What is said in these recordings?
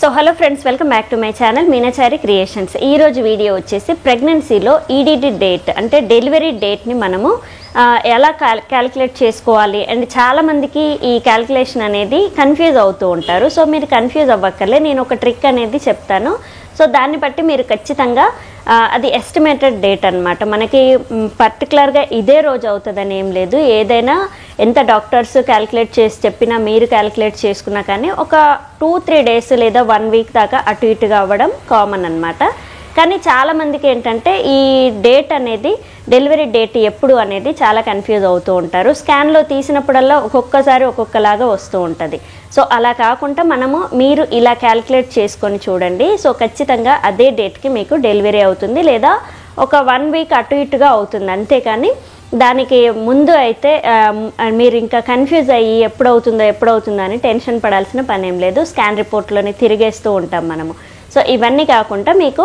So hello friends, welcome back to my channel Meenachari creations. ఈరోజు video వచ్చేసి ప్రెగ్నెన్సీలో EDD date అంటే డెలివరీ డేట్ని మనము ఎలా క్యాలిక్యులేట్ చేసుకోవాలి అండ్ చాలామందికి ఈ క్యాలిక్యులేషన్ అనేది కన్ఫ్యూజ్ అవుతూ ఉంటారు. సో మీరు కన్ఫ్యూజ్ అవ్వక్కర్లే, నేను ఒక ట్రిక్ అనేది చెప్తాను. సో దాన్ని బట్టి మీరు ఖచ్చితంగా అది ఎస్టిమేటెడ్ డేట్ అనమాట. మనకి పర్టికులర్గా ఇదే రోజు అవుతుందని ఏం లేదు. ఏదైనా ఎంత డాక్టర్స్ క్యాలిక్యులేట్ చేసి చెప్పినా మీరు క్యాలిక్యులేట్ చేసుకున్నా కానీ ఒక 2-3 డేస్ లేదా 1 వీక్ దాకా అటు ఇటుగా అవ్వడం కామన్ అనమాట. కానీ చాలామందికి ఏంటంటే ఈ డేట్ అనేది డెలివరీ డేట్ ఎప్పుడు అనేది చాలా కన్ఫ్యూజ్ అవుతూ ఉంటారు. స్కాన్లో తీసినప్పుడల్లా ఒక్కొక్కసారి ఒక్కొక్కలాగా వస్తూ ఉంటుంది. సో అలా కాకుండా మీరు ఇలా క్యాలిక్యులేట్ చేసుకొని చూడండి. సో ఖచ్చితంగా అదే డేట్కి మీకు డెలివరీ అవుతుంది, లేదా ఒక 1 వీక్ అటు ఇటుగా అవుతుంది. అంతేకాని దానికి ముందు అయితే మీరు ఇంకా కన్ఫ్యూజ్ అయ్యి ఎప్పుడవుతుందో అని టెన్షన్ పడాల్సిన పని ఏం లేదు. స్కాన్ రిపోర్ట్లోని తిరిగేస్తూ ఉంటాం మనము. సో ఇవన్నీ కాకుండా మీకు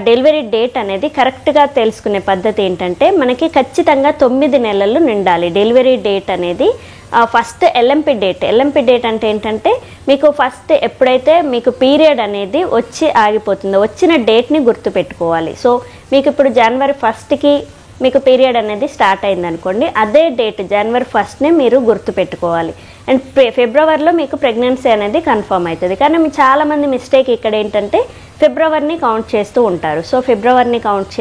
డెలివరీ డేట్ అనేది కరెక్ట్గా తెలుసుకునే పద్ధతి ఏంటంటే, మనకి ఖచ్చితంగా 9 నెలలు నిండాలి. డెలివరీ డేట్ అనేది ఫస్ట్ ఎల్ఎంపి డేట్ అంటే ఏంటంటే, మీకు ఫస్ట్ ఎప్పుడైతే మీకు పీరియడ్ అనేది వచ్చి ఆగిపోతుందో వచ్చిన డేట్ని గుర్తుపెట్టుకోవాలి. సో మీకు ఇప్పుడు జనవరి 1కి మీకు పీరియడ్ అనేది స్టార్ట్ అయిందనుకోండి, అదే డేట్ జనవరి 1నే మీరు గుర్తుపెట్టుకోవాలి. అండ్ ఫిబ్రవరిలో మీకు ప్రెగ్నెన్సీ అనేది కన్ఫర్మ్ అవుతుంది. కానీ చాలామంది మిస్టేక్ ఇక్కడ ఏంటంటే ఫిబ్రవరిని కౌంట్ చేస్తూ ఉంటారు. సో ఫిబ్రవరిని కౌంట్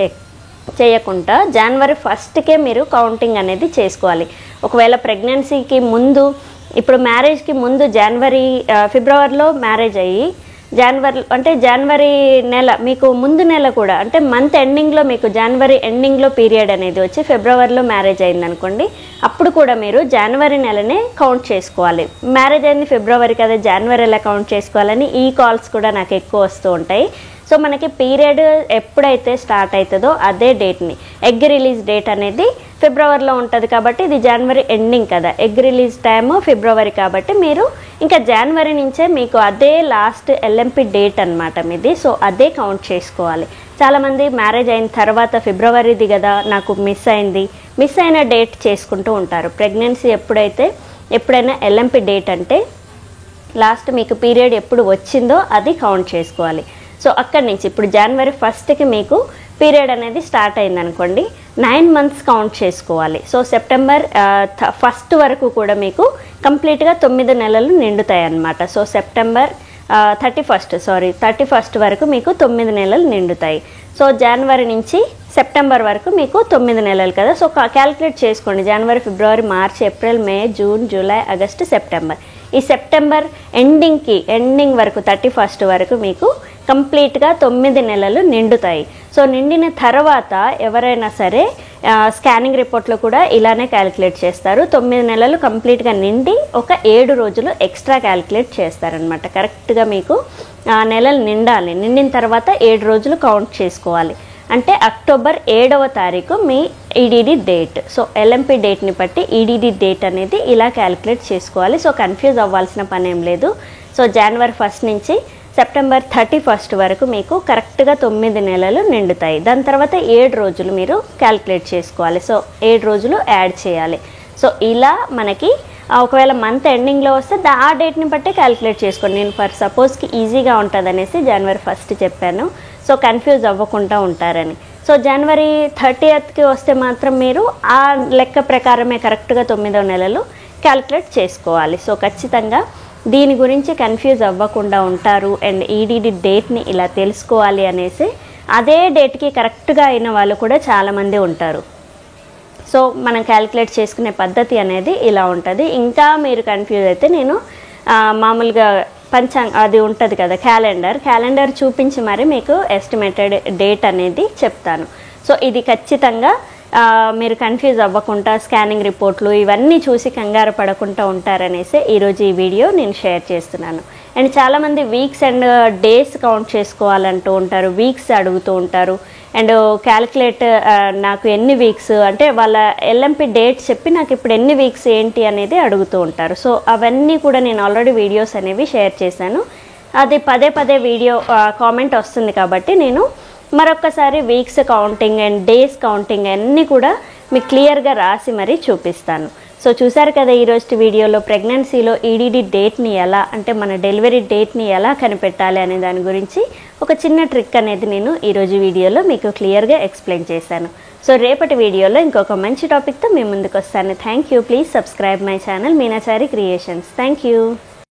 చేయకుండా జనవరి 1కే మీరు కౌంటింగ్ అనేది చేసుకోవాలి. ఒకవేళ ప్రెగ్నెన్సీకి ముందు, ఇప్పుడు మ్యారేజ్కి ముందు ఫిబ్రవరిలో మ్యారేజ్ అయ్యి జనవరి నెల మీకు ముందు నెల కూడా అంటే మంత్ ఎండింగ్లో మీకు జనవరి ఎండింగ్లో పీరియడ్ అనేది వచ్చి ఫిబ్రవరిలో మ్యారేజ్ అయిందనుకోండి, అప్పుడు కూడా మీరు జనవరి నెలనే కౌంట్ చేసుకోవాలి. మ్యారేజ్ అయింది ఫిబ్రవరి కదా, జనవరి ఎలా కౌంట్ చేసుకోవాలని ఈ కాల్స్ కూడా నాకు ఎక్కువ వస్తూ ఉంటాయి. సో మనకి పీరియడ్ ఎప్పుడైతే స్టార్ట్ అవుతుందో అదే డేట్ని, ఎగ్ రిలీజ్ డేట్ అనేది ఫిబ్రవరిలో ఉంటుంది కాబట్టి ఇది జనవరి ఎండింగ్ కదా, ఎగ్ రిలీజ్ టైము ఫిబ్రవరి కాబట్టి మీరు ఇంకా జనవరి నుంచే మీకు అదే లాస్ట్ ఎల్ఎంపి డేట్ అనమాట మీది. సో అదే కౌంట్ చేసుకోవాలి. చాలామంది మ్యారేజ్ అయిన తర్వాత ఫిబ్రవరిది కదా నాకు మిస్ అయిన డేట్ చేసుకుంటూ ఉంటారు. ప్రెగ్నెన్సీ ఎప్పుడైనా ఎల్ఎంపి డేట్ అంటే లాస్ట్ మీకు పీరియడ్ ఎప్పుడు వచ్చిందో అది కౌంట్ చేసుకోవాలి. సో అక్కడి నుంచి ఇప్పుడు జనవరి 1కి మీకు పీరియడ్ అనేది స్టార్ట్ అయిందనుకోండి, 9 మంత్స్ కౌంట్ చేసుకోవాలి. సో సెప్టెంబర్ 1 వరకు కూడా మీకు కంప్లీట్గా 9 నెలలు నిండుతాయి అన్నమాట. సో సెప్టెంబర్ 31 వరకు మీకు 9 నెలలు నిండుతాయి. సో జనవరి నుంచి సెప్టెంబర్ వరకు మీకు 9 నెలలు కదా. సో క్యాలిక్యులేట్ చేసుకోండి. జనవరి, ఫిబ్రవరి, మార్చ్, ఏప్రిల్, మే, జూన్, జూలై, ఆగస్టు, సెప్టెంబర్. ఈ సెప్టెంబర్ ఎండింగ్ వరకు 31 వరకు మీకు కంప్లీట్గా 9 నెలలు నిండుతాయి. సో నిండిన తర్వాత ఎవరైనా సరే స్కానింగ్ రిపోర్ట్లో కూడా ఇలానే క్యాలిక్యులేట్ చేస్తారు. 9 నెలలు కంప్లీట్గా నిండి ఒక 7 రోజులు ఎక్స్ట్రా క్యాలిక్యులేట్ చేస్తారనమాట. కరెక్ట్గా మీకు నెలలు నిండాలి. నిండిన తర్వాత 7 రోజులు కౌంట్ చేసుకోవాలి. అంటే అక్టోబర్ 7వ తారీఖు మీ ఈడీడీ డేట్. సో ఎల్ఎంపి డేట్ని బట్టి ఈడీడీ డేట్ అనేది ఇలా క్యాలిక్యులేట్ చేసుకోవాలి. సో కన్ఫ్యూజ్ అవ్వాల్సిన పని ఏం లేదు. సో జనవరి 1 నుంచి సెప్టెంబర్ 31 వరకు మీకు కరెక్ట్గా 9 నెలలు నిండుతాయి. దాని తర్వాత 7 రోజులు మీరు క్యాలిక్యులేట్ చేసుకోవాలి. సో 7 రోజులు యాడ్ చేయాలి. సో ఇలా మనకి ఒకవేళ మంత్ ఎండింగ్లో వస్తే ఆ డేట్ని బట్టే క్యాలిక్యులేట్ చేసుకోండి. నేను ఫర్ సపోజ్కి ఈజీగా ఉంటుంది అనేసి జనవరి 1 చెప్పాను. సో కన్ఫ్యూజ్ అవ్వకుండా ఉంటారని. సో జనవరి 30కి వస్తే మాత్రం మీరు ఆ లెక్క ప్రకారమే కరెక్ట్గా 9వ నెలలు క్యాలిక్యులేట్ చేసుకోవాలి. సో ఖచ్చితంగా దీని గురించి కన్ఫ్యూజ్ అవ్వకుండా ఉంటారు. అండ్ ఈడీడీ డేట్ని ఇలా తెలుసుకోవాలి అనేసి అదే డేట్కి కరెక్ట్గా అయిన వాళ్ళు కూడా చాలామంది ఉంటారు. సో మనం క్యాలిక్యులేట్ చేసుకునే పద్ధతి అనేది ఇలా ఉంటుంది. ఇంకా మీరు కన్ఫ్యూజ్ అయితే నేను మామూలుగా అది ఉంటుంది కదా క్యాలెండర్ చూపించి మరి మీకు ఎస్టిమేటెడ్ డేట్ అనేది చెప్తాను. సో ఇది ఖచ్చితంగా మీరు కన్ఫ్యూజ్ అవ్వకుండా స్కానింగ్ రిపోర్ట్లు ఇవన్నీ చూసి కంగారు పడకుండా ఉంటారనేసి ఈరోజు ఈ వీడియో నేను షేర్ చేస్తున్నాను. అండ్ చాలామంది వీక్స్ అండ్ డేస్ కౌంట్ చేసుకోవాలంటూ ఉంటారు, వీక్స్ అడుగుతూ ఉంటారు. అండ్ క్యాలిక్యులేట్ నాకు ఎన్ని వీక్స్ అంటే వాళ్ళ ఎల్ఎంపి డేట్ చెప్పి నాకు ఇప్పుడు ఎన్ని వీక్స్ ఏంటి అనేది అడుగుతూ ఉంటారు. సో అవన్నీ కూడా నేను ఆల్రెడీ వీడియోస్ అనేవి షేర్ చేశాను. అది పదే వీడియో కామెంట్ వస్తుంది కాబట్టి నేను మరొకసారి weeks counting and days counting అన్నీ కూడా మీకు క్లియర్గా రాసి మరీ చూపిస్తాను. సో చూసారు కదా ఈరోజు వీడియోలో ప్రెగ్నెన్సీలో ఈడీడీ డేట్ని ఎలా అంటే మన డెలివరీ డేట్ని ఎలా కనిపెట్టాలి అనే దాని గురించి ఒక చిన్న ట్రిక్ అనేది నేను ఈరోజు వీడియోలో మీకు క్లియర్గా ఎక్స్ప్లెయిన్ చేశాను. సో రేపటి వీడియోలో ఇంకొక మంచి టాపిక్తో మీ ముందుకు వస్తాను. Thank you. Please subscribe my channel Meenachari creations. Thank you.